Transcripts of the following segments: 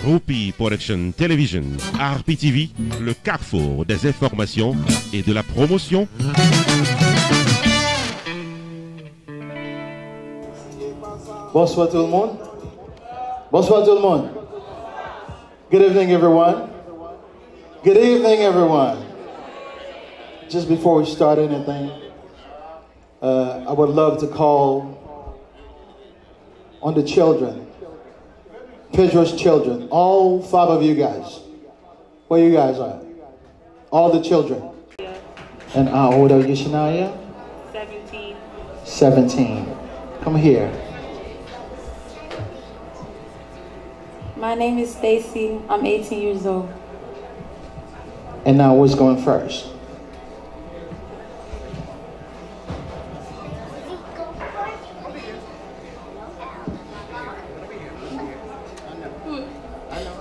Rupi Production Television, RPTV, le carrefour des informations et de la promotion. Bonsoir tout le monde. Bonsoir tout le monde. Good evening, everyone. Good evening, everyone. Just before we start anything, I would love to call on the children, Pedro's children, all 5 of you guys. Where you guys are? All the children. And how old are you, Shania? 17. 17. Come here. My name is Stacy. I'm 18 years old. And now what's going first?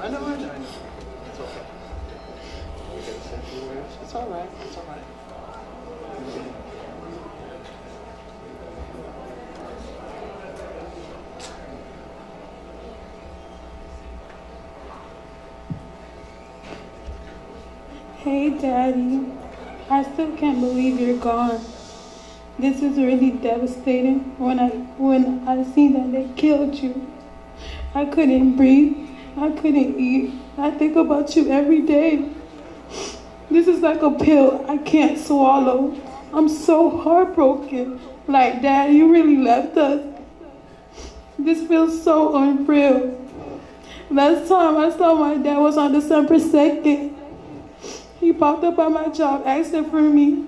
I know. It's okay. It's all right. It's all right. Hey, Daddy. I still can't believe you're gone. This is really devastating. When I see that they killed you, I couldn't breathe. I couldn't eat. I think about you every day. This is like a pill I can't swallow. I'm so heartbroken. Like, Dad, you really left us. This feels so unreal. Last time I saw my dad was on December 2nd. He popped up at my job asking for me.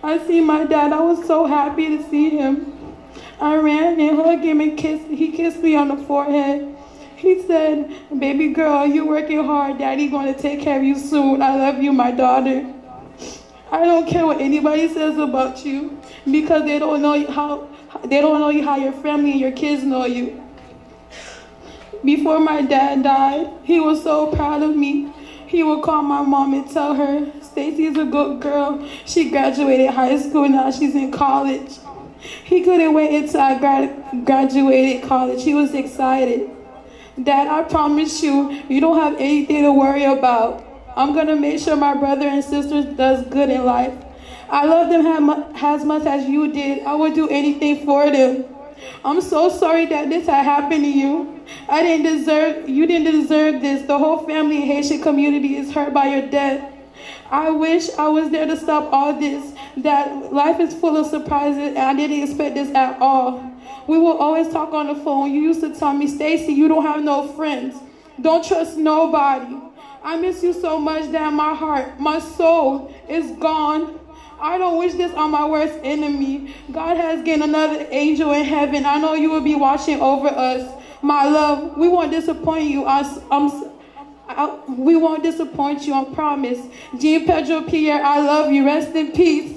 I see my dad. I was so happy to see him. I ran and hugged him and he kissed me on the forehead. He said, "Baby girl, you working hard. Daddy going to take care of you soon. I love you, my daughter." I don't care what anybody says about you because they don't know you how your family and your kids know you. Before my dad died, he was so proud of me. He would call my mom and tell her, "Stacy's a good girl. She graduated high school, now she's in college." He couldn't wait until I graduated college. He was excited. "Dad, I promise you, you don't have anything to worry about. I'm going to make sure my brother and sister does good in life. I love them as much as you did. I would do anything for them. I'm so sorry that this had happened to you. You didn't deserve this. The whole family and Haitian community is hurt by your death. I wish I was there to stop all this. That life is full of surprises and I didn't expect this at all. We will always talk on the phone. You used to tell me, "Stacy, you don't have no friends. Don't trust nobody." I miss you so much that my heart, my soul is gone. I don't wish this on my worst enemy. God has gained another angel in heaven. I know you will be watching over us. My love, we won't disappoint you. We won't disappoint you, I promise. Jean Pedro Pierre, I love you. Rest in peace.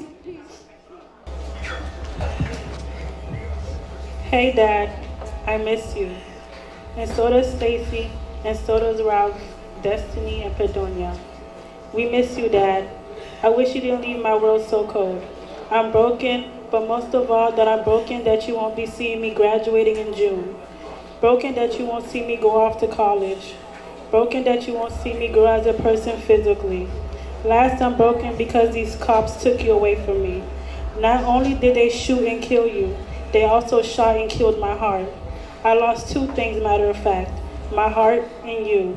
Hey, Dad, I miss you. And so does Stacy, and so does Ralph, Destiny, and Pedonia. We miss you, Dad. I wish you didn't leave my world so cold. I'm broken, but most of all that I'm broken that you won't be seeing me graduating in June. Broken that you won't see me go off to college. Broken that you won't see me grow as a person physically. Last, I'm broken because these cops took you away from me. Not only did they shoot and kill you, they also shot and killed my heart. I lost 2 things, matter of fact, my heart and you.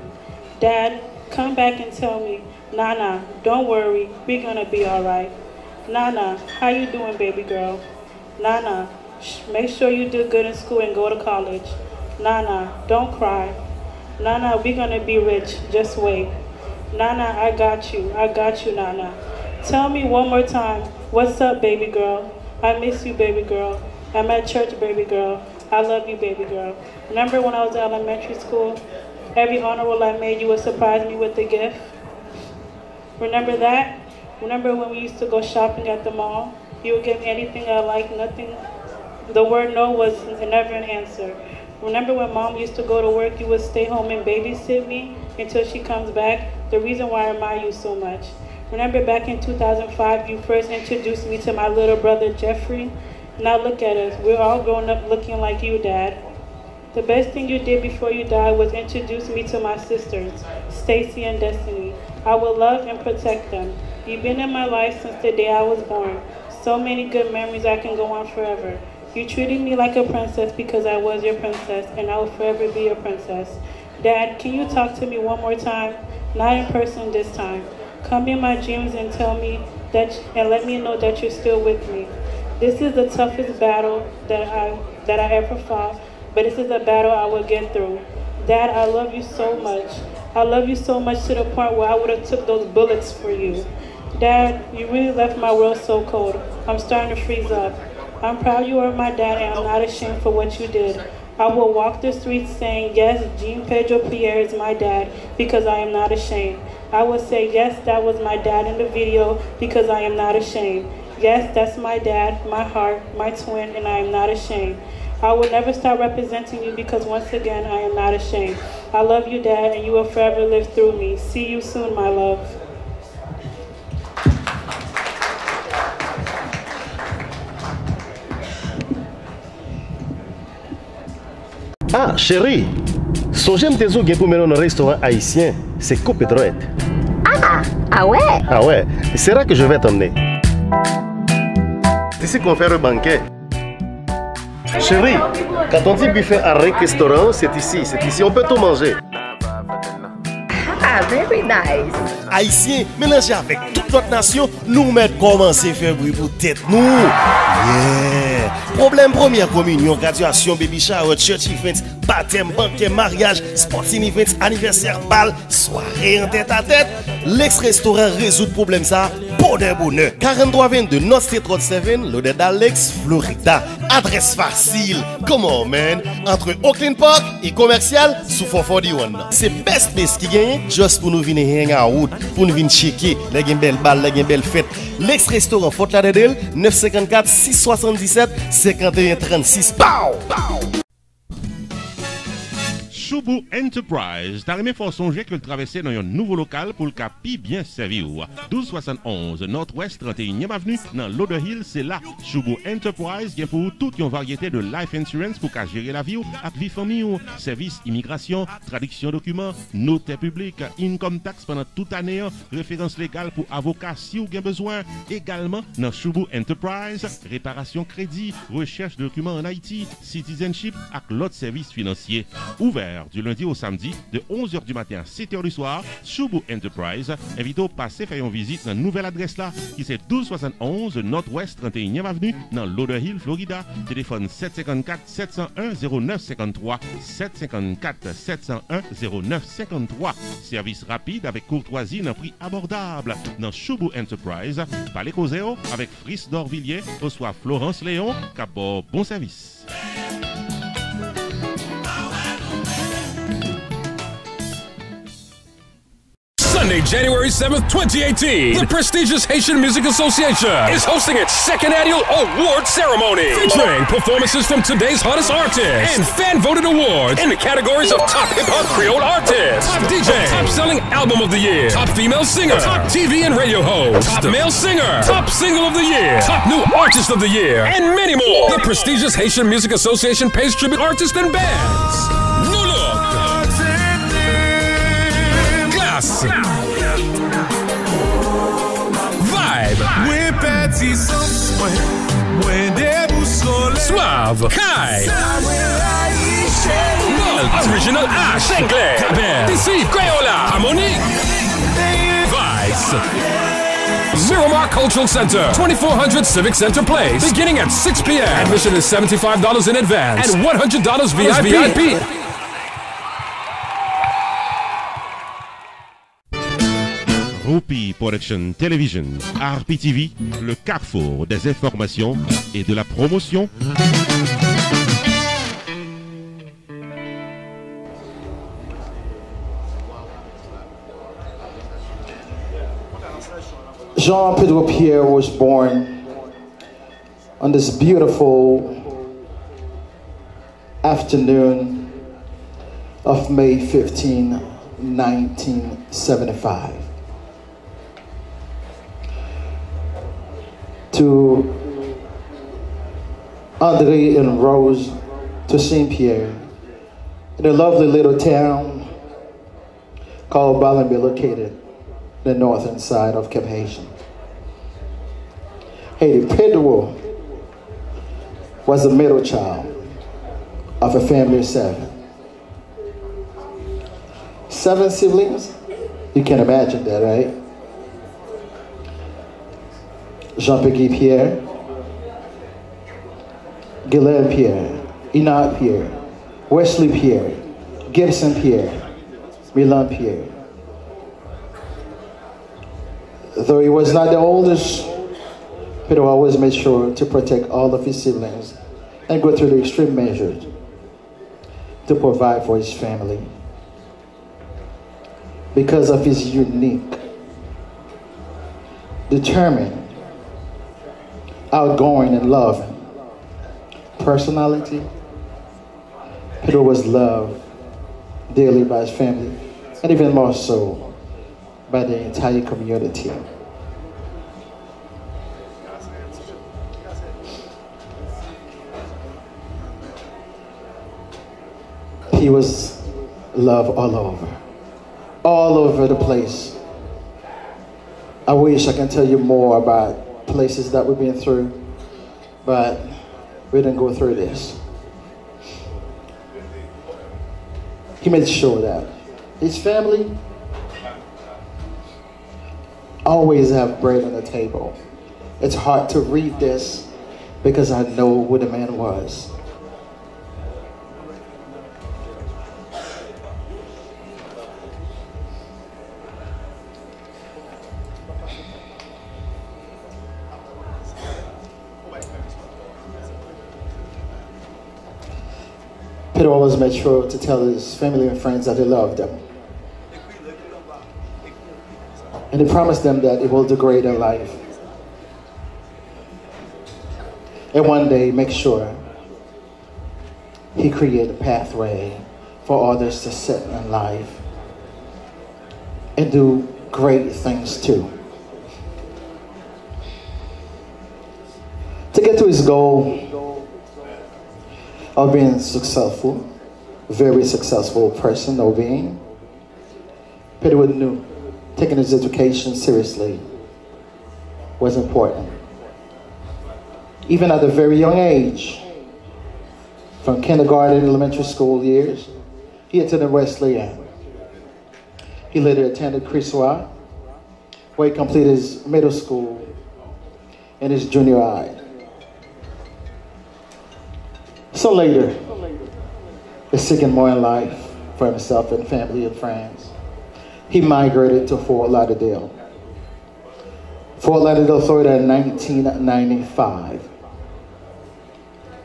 Dad, come back and tell me, "Nana, don't worry, we're gonna be all right. Nana, how you doing, baby girl? Nana, make sure you do good in school and go to college. Nana, don't cry. Nana, we're gonna be rich, just wait. Nana, I got you, Nana. Tell me one more time, what's up, baby girl? I miss you, baby girl. I'm at church, baby girl. I love you, baby girl. Remember when I was in elementary school? Every honor roll I made, you would surprise me with a gift. Remember that? Remember when we used to go shopping at the mall? You would give me anything I like, nothing. The word no was never an answer. Remember when Mom used to go to work, you would stay home and babysit me until she comes back? The reason why I admire you so much. Remember back in 2005, you first introduced me to my little brother, Jeffrey? Now look at us. We're all grown up looking like you, Dad. The best thing you did before you died was introduce me to my sisters, Stacy and Destiny. I will love and protect them. You've been in my life since the day I was born. So many good memories, I can go on forever. You treated me like a princess because I was your princess, and I will forever be your princess. Dad, can you talk to me one more time? Not in person this time. Come in my dreams and tell me that, and let me know that you're still with me. This is the toughest battle that I ever fought, but this is a battle I will get through. Dad, I love you so much. I love you so much to the point where I would have took those bullets for you. Dad, you really left my world so cold. I'm starting to freeze up. I'm proud you are my dad, and I'm not ashamed for what you did. I will walk the streets saying, yes, Jean Pedro Pierre is my dad, because I am not ashamed. I will say, yes, that was my dad in the video, because I am not ashamed. Yes, that's my dad, my heart, my twin, and I am not ashamed. I will never stop representing you because once again, I am not ashamed. I love you, Dad, and you will forever live through me. See you soon, my love. Ah, chérie, songez me tezo gen pou menon un restaurant haïtien, c'est Copedroite. Ah ouais? Ah ouais, c'est là que je vais t'emmener. C'est ici qu'on fait le banquet. Chérie, quand on dit buffet à restaurant, c'est ici, on peut tout manger. Ah, very nice. Haïtien, mélangé avec toute notre nation, nous mettons commencer à faire bruit pour tête nous. Yeah. Problème première communion, graduation, baby shower, church events, baptême, banquet, mariage, sporting events, anniversaire, bal, soirée en tête à tête. L'ex-restaurant résout le problème ça. Bonheur. 4322 North State Road 7, l'odeur d'Alex, Florida. Adresse facile. Come on, man. Entre Oakland Park et commercial, sous 441. C'est best place qui gagne, juste pour nous venir hang out, pour nous venir checker, les belles balles, les belles fêtes. L'ex-restaurant Fort Lauderdale, 954 677 5136. Pow! Choubou Enterprise, t'as remis fort songer que le traverser dans un nouveau local pour le capi bien servi. 1271 Nord-Ouest 31e Avenue, dans Lauderhill, c'est là. Choubou Enterprise, bien pour toute une variété de life insurance pour qu'à gérer la vie, avec vie famille, service immigration, traduction documents, notaire public, income tax pendant toute année, référence légale pour avocat si vous avez besoin. Également, dans Choubou Enterprise, réparation crédit, recherche de documents en Haïti, citizenship, avec l'autre service financier. Ouvert du lundi au samedi de 11h du matin à 7h du soir. Choubou Enterprise invite au passer faire une visite dans une nouvelle adresse là qui c'est 1271 Nord-Ouest 31e Avenue dans Lauderhill, Florida. Téléphone 754 701 0953 754 701 0953. Service rapide avec courtoisie d'un prix abordable dans Choubou Enterprise. Parlez causeo avec Fris d'Orvilliers, reçoit Florence Léon, capot bon service. Sunday, January 7th, 2018, the prestigious Haitian Music Association is hosting its second annual award ceremony, featuring performances from today's hottest artists and fan-voted awards in the categories of Top Hip-Hop Creole Artist, Top DJ, Top Selling Album of the Year, Top Female Singer, Top TV and Radio Host, Top Male Singer, Top Single of the Year, Top New Artist of the Year, and many more. The prestigious Haitian Music Association pays tribute artists and bands. New Look, Glass, Suave, Kai, Gold, Original Ash, Sinclair, Caber, DC, Crayola, Harmonique, Vice, Miramar Cultural Center, 2400 Civic Center Place, beginning at 6 p.m. Admission is $75 in advance and $100 VIP. Rupi Production Television, RPTV, le carrefour des informations et de la promotion. Jean Pedro Pierre was born on this beautiful afternoon of May 15, 1975. To André and Rose to Saint-Pierre, in a lovely little town called Ballenby, located in the northern side of Cape Haitian. Haiti. Pedro was the middle child of a family of seven. 7 siblings? You can imagine that, right? Jean-Pierre Pierre, Guilherme Pierre, Enoch Pierre, Wesley Pierre, Gibson Pierre, Milan Pierre. Though he was not the oldest, Pedro always made sure to protect all of his siblings and go through the extreme measures to provide for his family. Because of his unique, determined, outgoing and loving personality, Pedro was loved dearly by his family, and even more so by the entire community. He was loved all over the place. I wish I can tell you more about places that we've been through, but we didn't go through this. He made sure that his family always have bread on the table. It's hard to read this because I know who the man was. Pedro always made sure to tell his family and friends that he loved them. And he promised them that it will do great in life. And one day, make sure he created a pathway for others to set in life and do great things too. To get to his goal of being successful, very successful person or being, Pedro knew taking his education seriously was important. Even at a very young age, from kindergarten to elementary school years, he attended Wesleyan. He later attended Criswa, where he completed his middle school and his junior high. So later, he's seeking more in life for himself and family and friends. He migrated to Fort Lauderdale. Fort Lauderdale, Florida in 1995.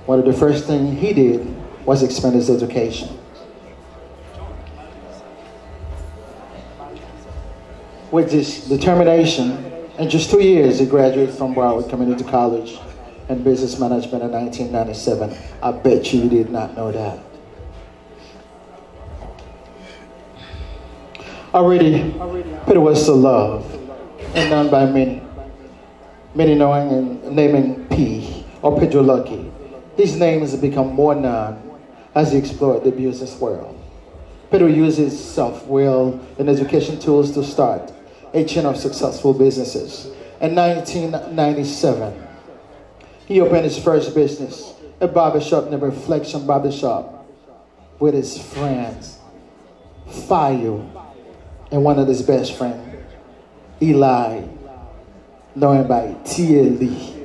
One of the first things he did was expand his education. With this determination, in just 2 years, he graduated from Broward Community College in business management in 1997. I bet you did not know that. Already, Pedro was so loved and known by many. Many knowing and naming P or Pedro Lucky. His name has become more known as he explored the business world. Pedro uses self-will and education tools to start a chain of successful businesses. In 1997, he opened his first business, a barbershop named Reflection Barbershop, with his friends, Fayo, and one of his best friends, Eli, known by T.A. Lee.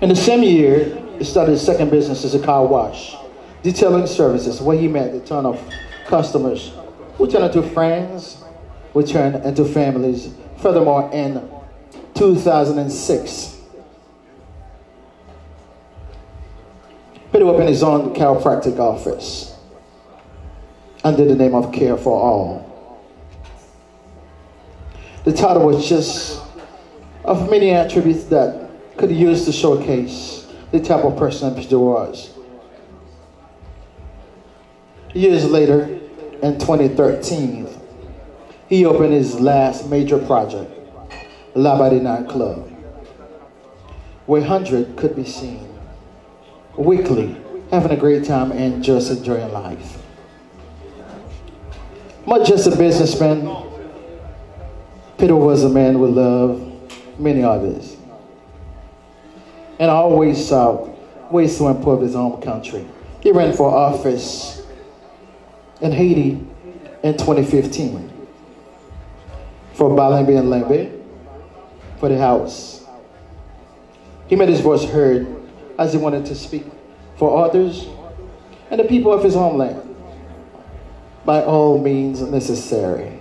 In the same year, he started his second business as a car wash, detailing services, where he met a ton of customers who turned into friends, who turned into families. Furthermore, in 2006, Pedro opened his own chiropractic office under the name of Care for All. The title was just of many attributes that could be used to showcase the type of person Pedro was. Years later, in 2013, he opened his last major project, Labadee Nightclub, where hundreds could be seen weekly, having a great time and just enjoying life. Not just a businessman, Peter was a man with love, many others. And always saw ways to improve his own country. He ran for office in Haiti in 2015 for Balembe and Lembe for the House. He made his voice heard as he wanted to speak for others and the people of his homeland by all means necessary.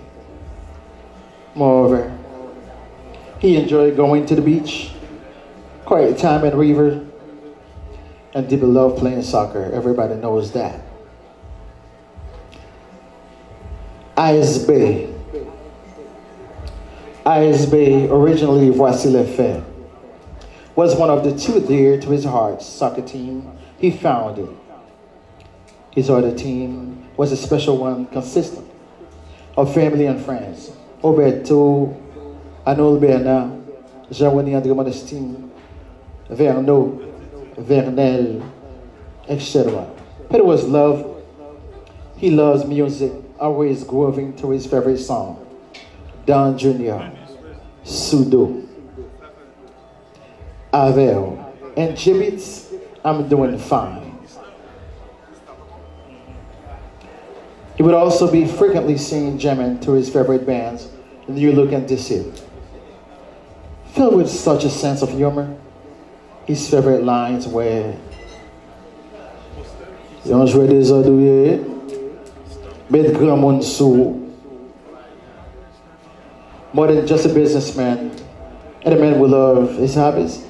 Moreover, he enjoyed going to the beach, quiet time in river, and deeply loved playing soccer. Everybody knows that. ISB. ISB, originally Voici les Faits, was one of the two dear to his heart soccer team he founded. His other team was a special one consisting of family and friends. Roberto, Arnold Bernard, Jean-René André Modestine, Verneau, Vernel, etc. Peter was loved. He loves music, always grooving to his favorite song, Don Jr., Sudo, Avel, and Gibbets, I'm Doing Fine. He would also be frequently seen jamming to his favorite bands, New Look and Deceit. Filled with such a sense of humor, his favorite lines were Yon joué des odouye, met grand monde sous. More than just a businessman and a man who loved his hobbies,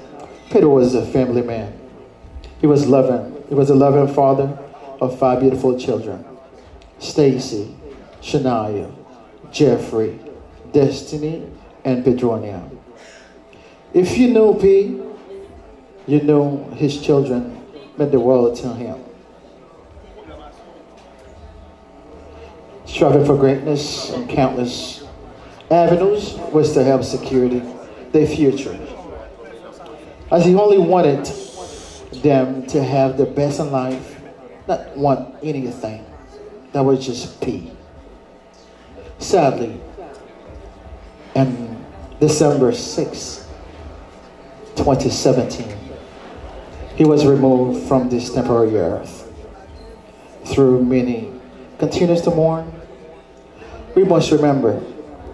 Peter was a family man. He was loving. He was a loving father of 5 beautiful children. Stacy, Shania, Jeffrey, Destiny, and Pedronia. If you know P, you know his children meant the world to him. Striving for greatness in countless avenues was to help security their future. As he only wanted them to have the best in life, not want anything that was just P. Sadly, on December 6, 2017, he was removed from this temporary earth. Through many continues to mourn, we must remember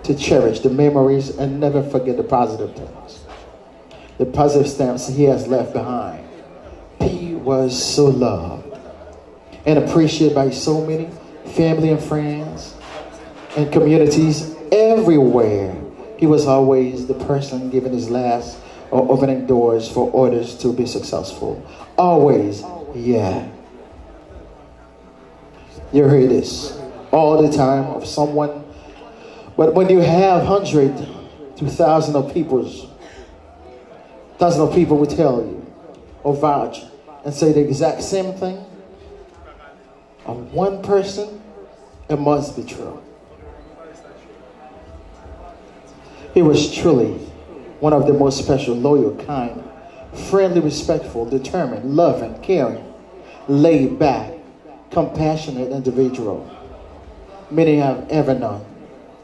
to cherish the memories and never forget the positive things. The positive stamps he has left behind. P was so loved and appreciated by so many family and friends and communities everywhere. He was always the person giving his last or opening doors for others to be successful. Always, yeah. You hear this all the time of someone, but when you have 100 to 1,000 of people, thousands of people will tell you or vouch and say the exact same thing, of one person, it must be true. He was truly one of the most special, loyal, kind, friendly, respectful, determined, loving, caring, laid back, compassionate individual many have ever known.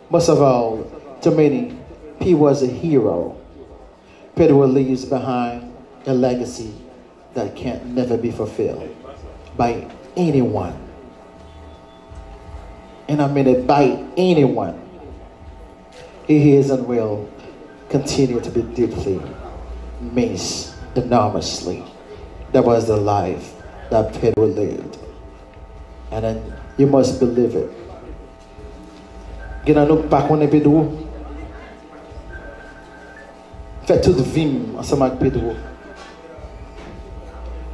Most of all, to many, he was a hero. Pedro leaves behind a legacy that can never be fulfilled by anyone. And I mean it, by anyone. He is and will continue to be deeply missed enormously. That was the life that Pedro lived. And then you must believe it. Gena nou pa konnen Pedro. Fait toute vim ensemble avec Pedro.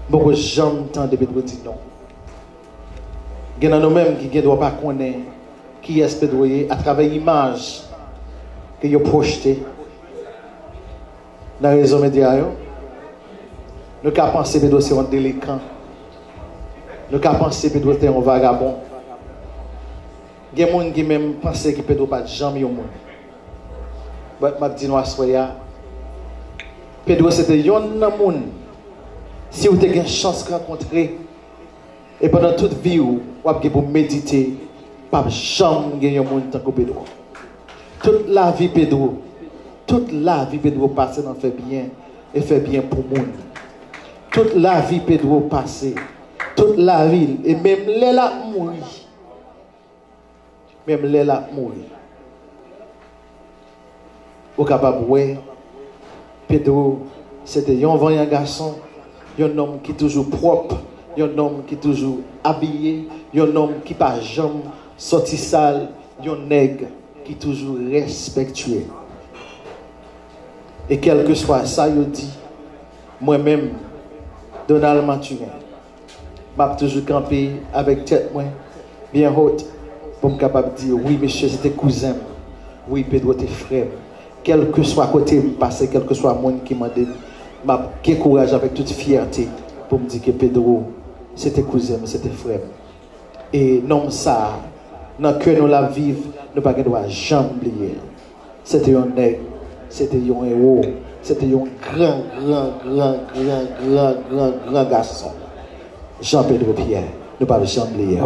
Beaucoup jamais tande Pedro dit non. Gena nou même qui doit pas konnen qui est Pedro à travers l'image que yo projeté dans les réseaux médias yo. Nous ka penser Pedro c'est un délinquant. Nous ka penser Pedro c'est un vagabond. Il y a des gens qui même pensent que Pedro pas jamais au monde. Mais je dis nous Pedro c'était un monde Si vous avez une chance de rencontrer, et pendant toute vie, vous avez pour méditer, pas jamais gagner un monde tant que Pedro. Toute la vie Pedro passe dans fait bien et fait bien pour le monde. Toute la vie Pedro passe, toute la vie, et même les là mourir. Même les là mourir. Au capable, ouais, Pedro, c'était un vaillant garçon, un homme qui est toujours propre, un homme qui est toujours habillé, un homme qui pas jamais sorti sale, un nègre qui est toujours respectueux. Et quel que soit ça, je dis, moi-même, Donald Mathurin, je toujours campé avec tête bien haute pour me capable de dire, oui, monsieur, c'était cousin, oui, Pedro, t'es frère. Quel que soit côté me passer, quel que soit le monde qui m'a dit, je courage avec toute fierté pour me dire que Pedro, c'était cousin, c'était frère. Et non, ça, dans que nous la vivons, nous ne pouvons jamais oublier. C'était un nègre, c'était un héros, c'était un grand garçon. Jean-Pedro Pierre, nous ne pouvons jamais oublier.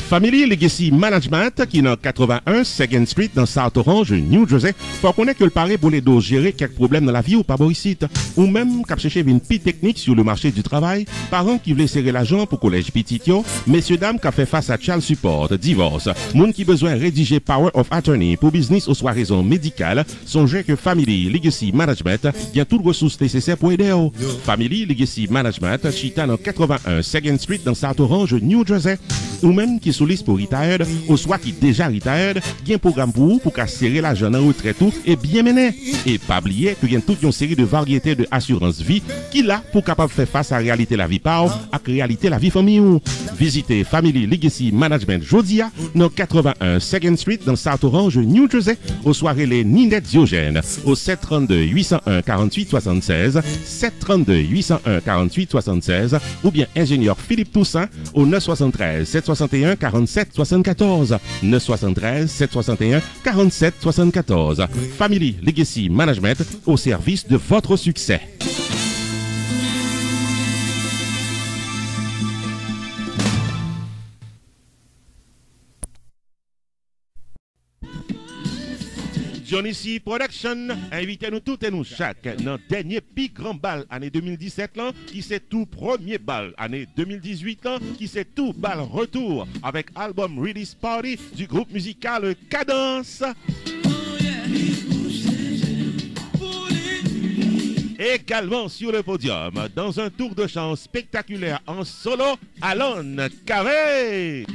Family Legacy Management, qui est dans 81 2nd Street dans South Orange, New Jersey, faut connaître que le pari pour les dos gérer quelques problèmes dans la vie ou pas boricite. Ou même cap chercher une petite technique sur le marché du travail, parents qui voulaient serrer l'argent pour collège petitio, messieurs dames qui fait face à child support, divorce, moun qui besoin rédiger power of attorney pour business ou soit raison médicale, songez que Family Legacy Management vient toutes ressources nécessaires pour aider. Family Legacy Management, chita dans 81 2nd Street dans South Orange, New Jersey, ou même qui sous liste pour retired, ou soit qui déjà retired, il y a un programme pour vous pour serrer l'argent en retraite et bien mener. Et pas oublier qu'il y a toute une série de variétés de assurance vie qui là pour capable faire face à la réalité la vie par à la réalité la vie famille. Visitez Family Legacy Management Jodia dans 81 2nd Street dans South Orange, New Jersey, aux soirées les Ninette Diogène au 732 801 48 76, 732 801 48 76 ou bien ingénieur Philippe Toussaint au 973 761 47 74, 973 761 47 74. Family Legacy Management au service de votre succès. Johnny C Production, invitez-nous toutes et nous chaque dans le dernier pic grand bal année 2017 là, qui c'est tout premier bal année 2018 là, qui c'est tout bal retour avec album Release Party du groupe musical Cadence. Également sur le podium, dans un tour de chant spectaculaire en solo, Alon Carré.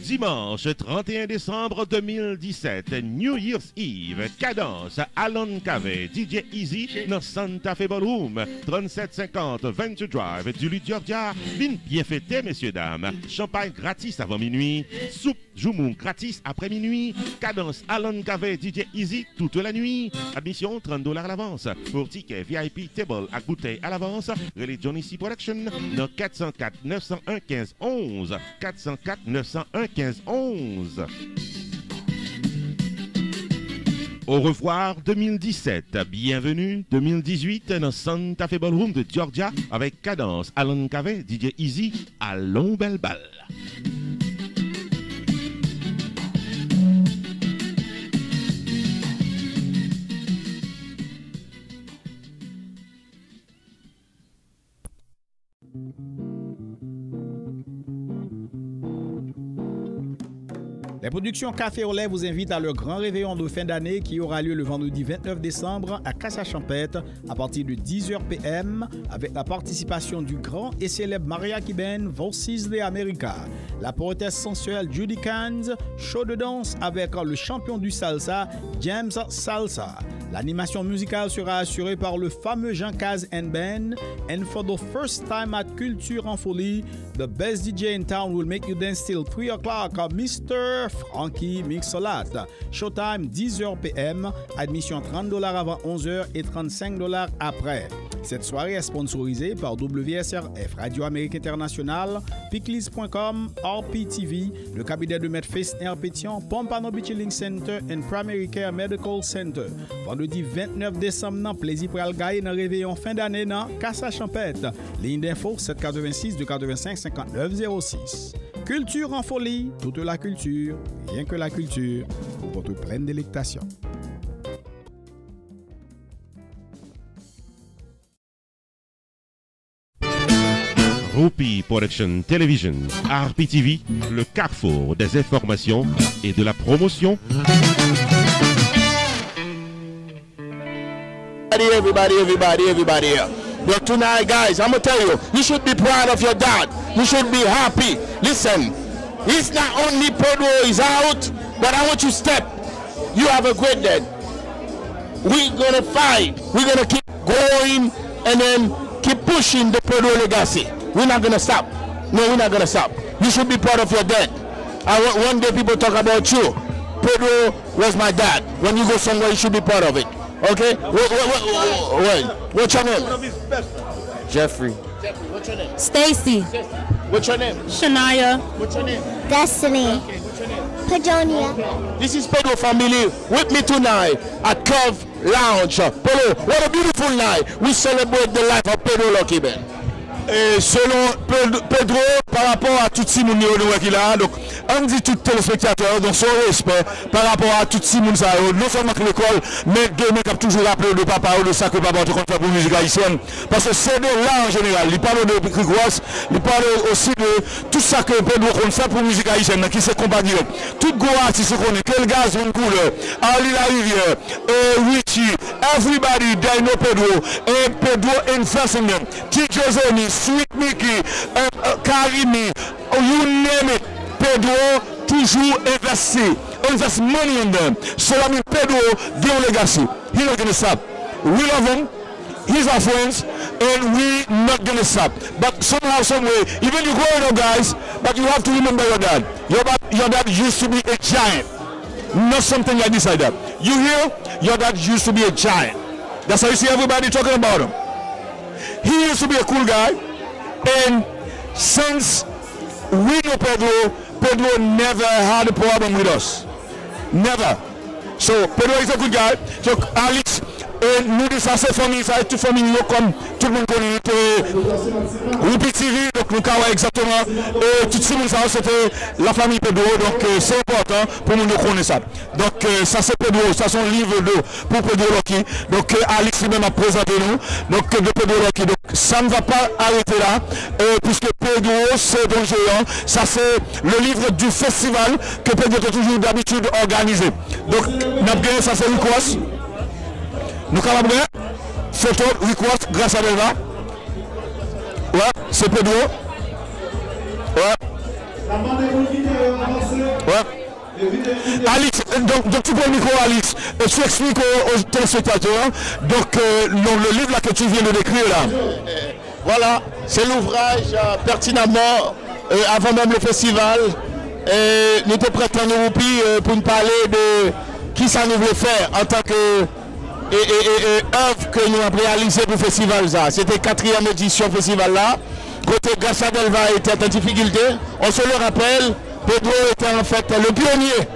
Dimanche 31 décembre 2017, New Year's Eve, Cadence, Alon Cave, DJ Easy dans Santa Fe Ballroom, 3750 Venture Drive du Georgia. Vin bien fêté, messieurs, dames. Champagne gratis avant minuit, soupe Joumoun gratis après minuit, Cadence, Alon Cave, DJ Easy toute la nuit. Admission $30 à l'avance. Pour ticket VIP table à bouteille à l'avance, relais Johnny C Production dans 404 901 15 11, 404 901 15 11. Au revoir 2017, bienvenue 2018 dans Santa Fe Ballroom de Georgia avec Cadence, Alon Cave, DJ Easy, allons belle balle. Les productions Café au lait vous invitent à leur grand réveillon de fin d'année qui aura lieu le vendredi 29 décembre à Casa-Champêtre à partir de 10h p.m. avec la participation du grand et célèbre mariachi band Voices de America, la poétesse sensuelle Judy Cannes, show de danse avec le champion du salsa James Salsa, L'animation musicale sera assurée par le fameux Jean Caz and Band. And for the first time at Culture en Folie, the best DJ in town will make you dance till 3 o'clock, Mr. Frankie Mixolat. Showtime 10h PM, admission $30 avant 11h et $35 après. Cette soirée est sponsorisée par WSRF, Radio Amérique Internationale, Piclis.com, RPTV, le cabinet de Maître Festner Pétion, Pompano Beach Healing Center and Primary Care Medical Center. Vendredi 29 décembre, dans plaisir pour Algaï, dans réveillon fin d'année, dans Cassa Champette. Ligne d'info 786 285 5906. Culture en folie, toute la culture, rien que la culture, pour votre pleine délectation. Rupi Production Television, RPTV, le carrefour des informations et de la promotion. Everybody. But tonight, guys, I'm gonna tell you, you should be proud of your dad. You should be happy. Listen, he's not only Pedro is out, but I want you to step. You have a great dad. We're gonna fight. We're gonna keep going and then keep pushing the Pedro legacy. We're not gonna stop. No, we're not gonna stop. You should be proud of your dad. One day people talk about you. Pedro was my dad. When you go somewhere, you should be proud of it. Okay? What's your name? Jeffrey. What's your name? Stacy. What's your name? Shania. What's your name? Destiny. Okay. What's your name? Pedonia. This is Pedro family with me tonight at Curve Lounge. Pedro, what a beautiful night. We celebrate the life of Pedro Lucky Ben. Et selon Pedro, par rapport à tout ce monde qui là, donc on dit tout téléspectateur, donc son respect par rapport à tout ce monde ça, non seulement que l'école, mais de nous qui toujours rappelé de papa ou de ça que papa compte faire pour musique haïtienne, parce que c'est de là en général, il parle de Grigouas, il parle aussi de tout ça que Pedro compte faire pour musique haïtienne, qui se compagnie, tout gros artiste qu'on est, quel gaz une couleur, Ali La Rivière, Richie, everybody they know Pedro, et Pedro influencing them, T.J. Zoni, Sweet Mickey, Karimi, you name it, Pedro toujours invest money in them. So I mean Pedro, their legacy, he's not gonna stop. We love him, he's our friends, and we not gonna stop. But somehow, some way, even you growing up guys, but you have to remember your dad. Your dad used to be a giant. Not something like this like that. You hear? Your dad used to be a giant. That's how you see everybody talking about him. He used to be a cool guy, and since we know Pedro never had a problem with us. Never. So Pedro is a good guy. So Alex, nous disons ça c'est famille, ça est toute famille comme tout le monde connaît. Rupi TV, donc nous avons exactement. Et tout ce monde ça c'était la famille Pedro, donc c'est important pour nous connaître ça. Donc ça c'est Pedro, ça c'est un livre pour Pedro Lucky. Donc Alex lui-même a présenté nous, donc de Pedro Lucky. Donc ça ne va pas arrêter là, puisque Pedro c'est Don Géant. Ça c'est le livre du festival que Pedro a toujours d'habitude organisé. Donc nous ça c'est Request. Nous avons photo request grâce à Delva. Ouais, c'est Pedro. Ouais. Ouais. Alex, donc tu prends le micro Alex, et tu expliques aux téléspectateurs donc le livre là que tu viens de décrire là. Voilà, c'est l'ouvrage pertinemment avant même le festival. Nous te prêtons nous pour nous parler de qui ça nous voulait faire en tant que œuvre que nous avons réalisée pour le festival. C'était 4e édition festival là. Côté Garcia Delva était en difficulté. On se le rappelle, Pedro était en fait le pionnier.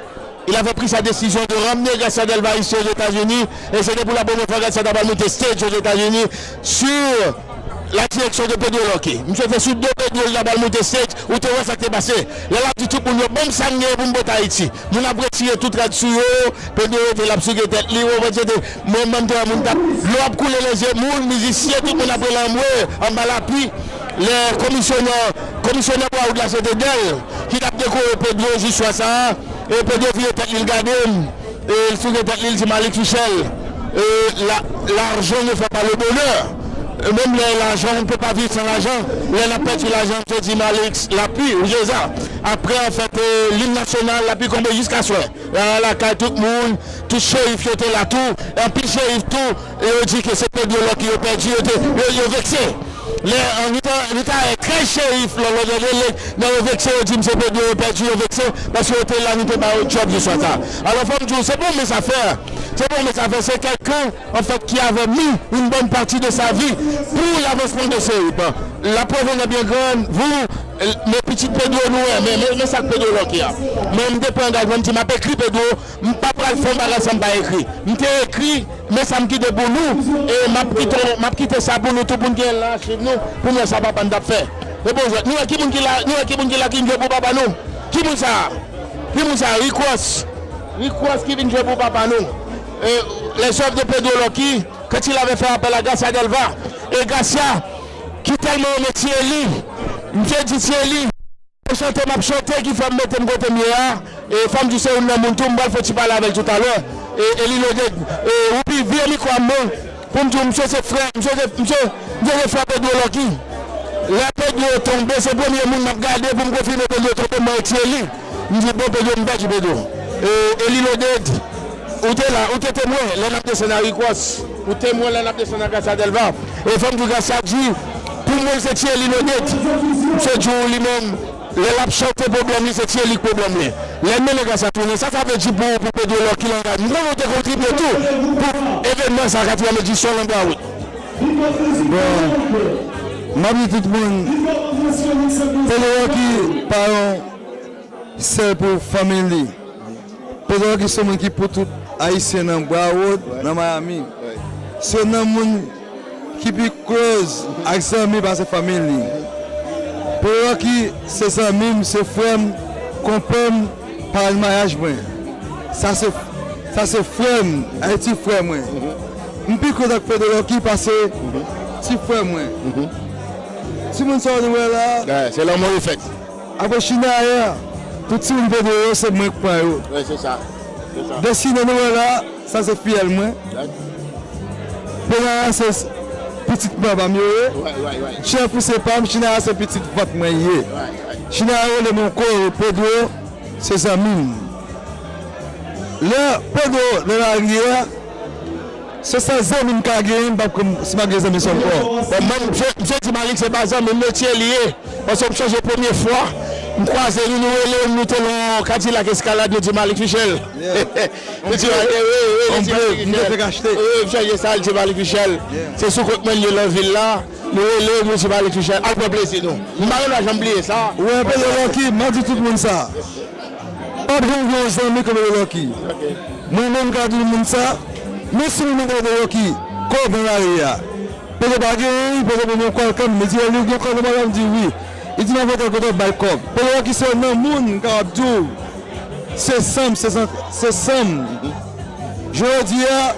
Il avait pris sa décision de ramener Garcia Delva ici aux États-Unis. Et c'était pour la bonne fois Garcia Delva monter stage aux États-Unis sur la direction de Pedro Lucky. Je fais sur 2 Pedro là-bas monter stage où tu vois ça qui passé. Là du tout pour nous bon sanguin pour nous Haïti. Nous avons retiré tout là-dessus. Pedro était là sur tête li moi-même l'eau a coulé les yeux, les musiciens tout le monde a pris l'amour en bas l'appui. Les commissionnaires de la CTDL qui a décoré Pedro jusqu'à ça. Et Pedro vient tête l'île garder. Et sur tête l'île c'est Malik Michel. L'argent ne fait pas le bonheur. même l'argent, on ne peut pas vivre sans l'argent. On a perdu l'argent, je dis Malix, l'appui, après en fait, l'hymne national, l'appui combat jusqu'à soi. La carte tout le monde, tout shérif était là tout, et puis shérif tout, et on dit que c'est Pedro qui a perdu, il a vexé. L'État est très shérif, dans le vexé, on dit que c'est Pedro qui a perdu, il a vexé, parce que était là, il n'était pas au job du soir. Alors, faut me dire, c'est bon mes affaires. C'est quelqu'un en fait qui avait mis une bonne partie de sa vie pour l'avancement de ces rips. La preuve est bien grande, vous, mes petits Pedro, mais ça Pedro là qui a. Même depuis engagement, je m'appelle écrit Pedro, je ne peux pas le faire, ça m'a écrit. Je t'ai écrit, mais ça me quitte pour nous. Et m'a quitté ça pour nous, tout le monde qui est là chez nous, pour nous, ça va pas faire. C'est bon, nous, qui est là, qui vient pour papa nous? Qui est ça? Rikwas qui vient pour papa nous? Les œuvres de Pedro Loki, quand il avait fait appel à Garcia Delva, et Garcia, qui tellement aimé Thierry, je dis Thierry, m'a chanté qui fait mettre un côté mieux, et femme du Séoul, il faut parler avec tout à l'heure, et l'île de, et puis viens quoi pour me dire, monsieur c'est frère, monsieur frère Pedro Loki. La Pedro est tombé, c'est le premier monde qui m'a regardé pour me confirmer que Pedro est tombé, moi Thierry, je dis bon Pedro, je me bats Pedro. Et l'île de, où t'es là, où t'es témoin, l'un de scénario quoi, où témoin l'un de scénario Garcia Delva. Et femme du Garcia dit, pour moi c'est Thierry Linodet, c'est Dieu lui-même, le chanté problème, c'est Thierry le problème. Les mêmes Garcia tourné, ça veut dire pour Pedro qui l'engage. Nous avons contribué tout pour l'événement, ça a été la médiation en bas. Bon, ma vie tout le monde, Pedro qui parle, c'est pour famille. Pedro qui sont qui pour tout haïtien dans Broward, dans Miami. C'est un monde qui peut close avec ses amis par sa famille. Pedro qui ses amis, ses frères, comprennent par le mariage. Ça c'est frère, un petit frère. Je ne peux pas dire Pedro qui passe petit frère. Si vous savez là, c'est l'homme au fait. Après China, tout ce monde Pedro, c'est moi qui prends. Oui, c'est ça. Dessiner nous là, ça c'est fier moi. Pedro c'est petite maman mieux. Chien pour ses femmes, China c'est petite vote moi. China le mon corps, Pedro, c'est amis. Là, Pedro, le arrière. C'est ça, amis qui a gagné, c'est ma des amis son corps. Même, je dis Malik, c'est pas ça, mais le métier lié. Parce que je change la première fois. Je crois que nous avons Cadillac Escalade, nous dit Malik Michel. On peut acheter. Oui, je ça, je dis Malik Michel. C'est ce que nous la ville là. Nous dit Malik Michel. À quoi plaisir, nous. Nous n'avons jamais oublié ça. Oui, Pedro Loki, m'a dit tout le monde ça. Pas de gros amis comme Pedro Loki. Moi-même, quand tout le monde ça. Mais si nous avons des gens qui sont dans l'arrière, Pedro Bagay, Pedro quelqu'un me dit, il y a quelqu'un qui dit oui. Il dit, il y a quelqu'un qui balcon. Pedro qui sont dans le monde, c'est Sam, c'est Sam. Je veux dire,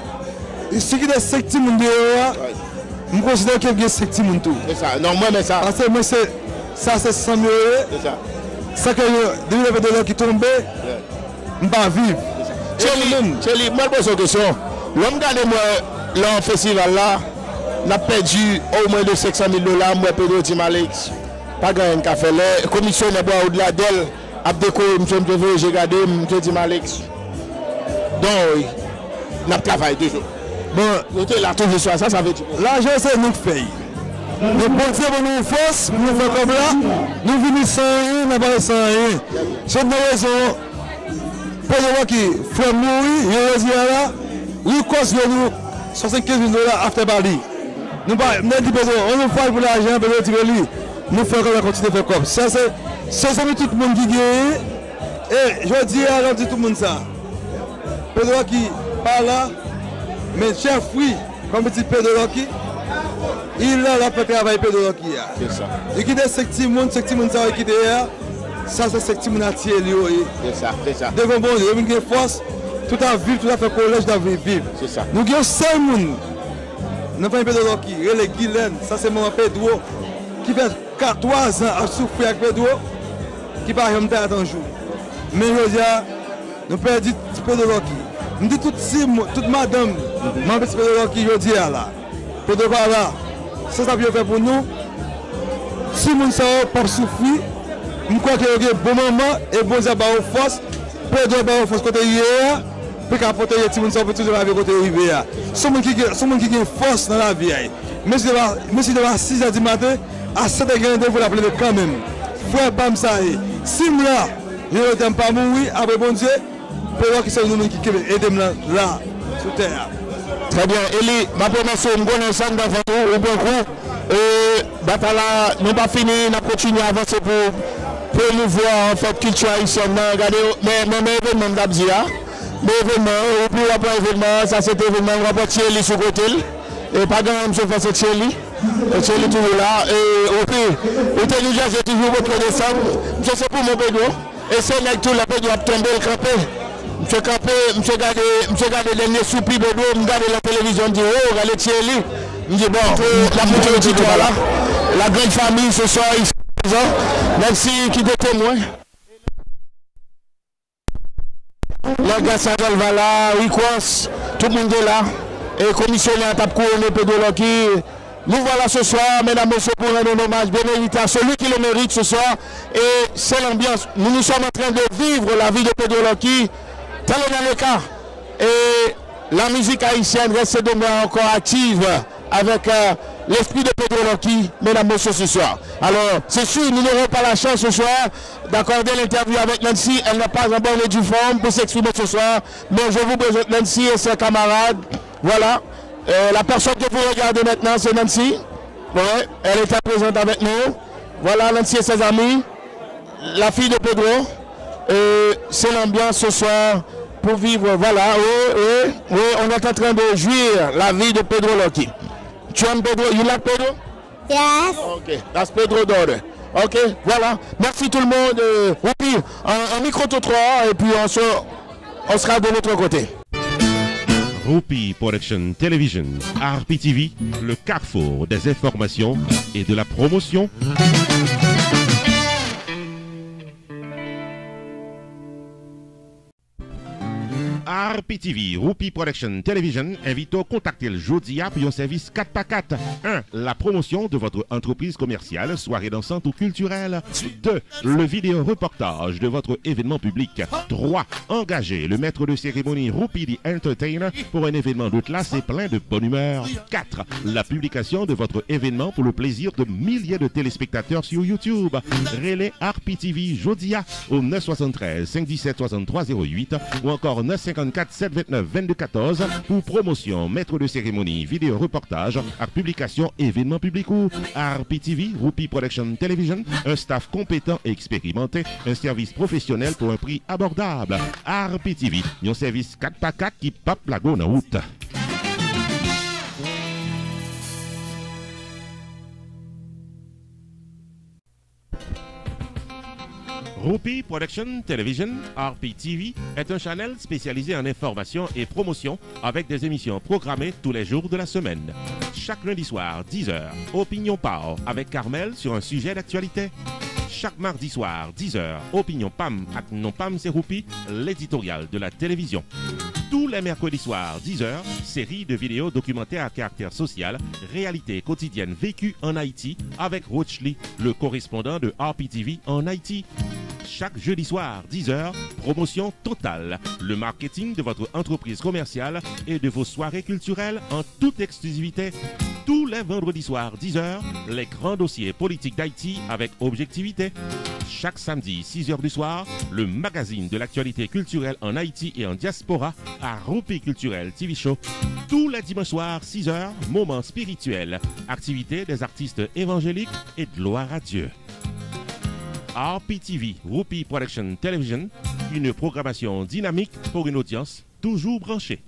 ce qui est secti monde, je considère qu'il y a secti monde tout. C'est ça, non, moi, mais ça. Parce que moi, ça, c'est Sam. C'est ça. Ça que depuis le Pedro qui tombe, je ne peux pas vivre. Chélie, moi, je pose une question. L'homme garde moi dans le festival là, n'a perdu au moins de 500 000 $, moi Pedro Timalix. Pas gagné qu'à faire. La commission n'est pas au-delà d'elle. Abdeko, j'ai gardé M. Timalix. Donc, n'a pas travaillé toujours. Bon, nous sommes là tous les soirs, ça veut dire. L'argent c'est nous qui payons. Le bon Dieu pour nous force, nous faisons comme là, nous venons sans rien, nous n'avons pas sans rien. C'est une raison. Pedro qui fait mourir, il y a là. Oui, cost nous 75 000 $ after Bali. Nous ne disons pas, on nous parle pour l'argent, nous faisons comme continuer à faire comme ça. C'est tout le monde qui gagne. Et je dis à tout le monde ça. Pedro qui parle là, mais chef, oui, comme petit Pedro qui, il a la fait travail Pedro qui. C'est ça. Il quitte ce petit monde ça qui est derrière. Ça, c'est ce petit monde à tirer. C'est ça, c'est ça. Devant bon, il y a une force. Tout à vivre, tout à fait collège dans vivre. C'est ça. Nous avons 5 personnes. Nous avons un Pedro qui, les Guylaine, ça c'est mon Pedro, qui fait 3 ans à souffrir avec Pedro, qui part comme tel un jour. Mais je dis, nous perdons Pedro qui. Nous disons toute madame, ma petit Pedro qui, je dis là. Pedro pas là. ça ça vient faire pour nous. Si nous savons pas souffrir, je crois qu'il y a un bon moment et bon Dieu va force, Pedro va force côté hier, pour qu'apporter les petits gens pour toujours avec côté arrivé. Ce monde qui a force dans la vie. Mais si devant 6h du matin, à 7h vous l'appelez quand même. Frère Bam Saï, si là, je ne t'aime pas mourir, après bon Dieu, pour voir qui sont nous qui aident là, sur terre. Très bien, Eli, ma promesse, je vais ensemble dans votre bon coup. Bataille là, nous pas fini, nous continuons à avancer pour promouvoir en fait culture haïtienne. Regardez, mais événement d'Abzia, mais événement, ou puis après événement, ça c'est événement, on va pas Thierry sur côté. Et pas grand chose faire cette Thierry. Thierry toujours là. Et au pire, l'intelligence est toujours reconnaissable. Je sais pour mon Pedro. Et c'est là que tout le Pedro a tombé le crampé. Monsieur Campé, monsieur gardé les derniers soupis de dos, je regarde la télévision, je dis oh, regardez Thierry. Je dis bon, la photo de toi là, la grande famille ce soir ici, merci qui est témoin. Le gars Samuel va là, Ricos, tout le monde est là. Et commissionnaire tape couronné Pedro Loki. Nous voilà ce soir, mesdames et messieurs, pour rendre un hommage bien mérité à celui qui le mérite ce soir. Et c'est l'ambiance. Nous sommes en train de vivre la vie de Pedro Loki. Tel est le cas. Et la musique haïtienne reste demeure encore active avec l'esprit de Pedro Loki, mesdames et messieurs, ce soir. Alors, c'est sûr, nous n'aurons pas la chance ce soir d'accorder l'interview avec Nancy. Elle n'a pas en bonne et due forme pour s'exprimer ce soir. Mais je vous présente Nancy et ses camarades. Voilà. La personne que vous regardez maintenant, c'est Nancy. Ouais, elle était présente avec nous. Voilà, Nancy et ses amis. La fille de Pedro. C'est l'ambiance ce soir pour vivre. Voilà, oui, on est en train de jouir la vie de Pedro Loki. Tu aimes Pedro? You like Pedro? Yes. Ok, that's Pedro daughter. Ok, voilà. Merci tout le monde. Roupi, un micro-trottoir et puis on sera de l'autre côté. Roupi Production Television, RPTV, le carrefour des informations et de la promotion. RPTV, Roupi Production Television, invite à contacter le jeudi pour un service 4x4. 1. La promotion de votre entreprise commerciale, soirée dansante ou culturelle. 2. Le vidéo reportage de votre événement public. 3. Engager le maître de cérémonie Roupi the Entertainer pour un événement de classe et plein de bonne humeur. 4. La publication de votre événement pour le plaisir de milliers de téléspectateurs sur YouTube. Relais RPTV Jodia au 973 517 6308 ou encore 954 729 2214 pour promotion, maître de cérémonie, vidéo reportage, à publication, événement public ou RPTV, Roupi Production Television, un staff compétent et expérimenté, un service professionnel pour un prix abordable. RPTV, un service 4x4 qui pape la go en route. Roupi Production Television, RPTV, est un channel spécialisé en information et promotion avec des émissions programmées tous les jours de la semaine. Chaque lundi soir, 10h, Opinion Power avec Carmel sur un sujet d'actualité. Chaque mardi soir, 10h, Opinion PAM avec Non PAM c'est Roupi, l'éditorial de la télévision. Tous les mercredis soirs, 10h, série de vidéos documentaires à caractère social, réalité quotidienne vécue en Haïti avec Roach Lee, le correspondant de RPTV en Haïti. Chaque jeudi soir, 10h, promotion totale. Le marketing de votre entreprise commerciale et de vos soirées culturelles en toute exclusivité. Tous les vendredis soirs, 10h, les grands dossiers politiques d'Haïti avec objectivité. Chaque samedi, 6h du soir, le magazine de l'actualité culturelle en Haïti et en diaspora à Roupi Culturel TV Show. Tous les dimanches soirs, 6h, moments spirituels, activités des artistes évangéliques et gloire à Dieu. RPTV, Roupi Production Television, une programmation dynamique pour une audience toujours branchée.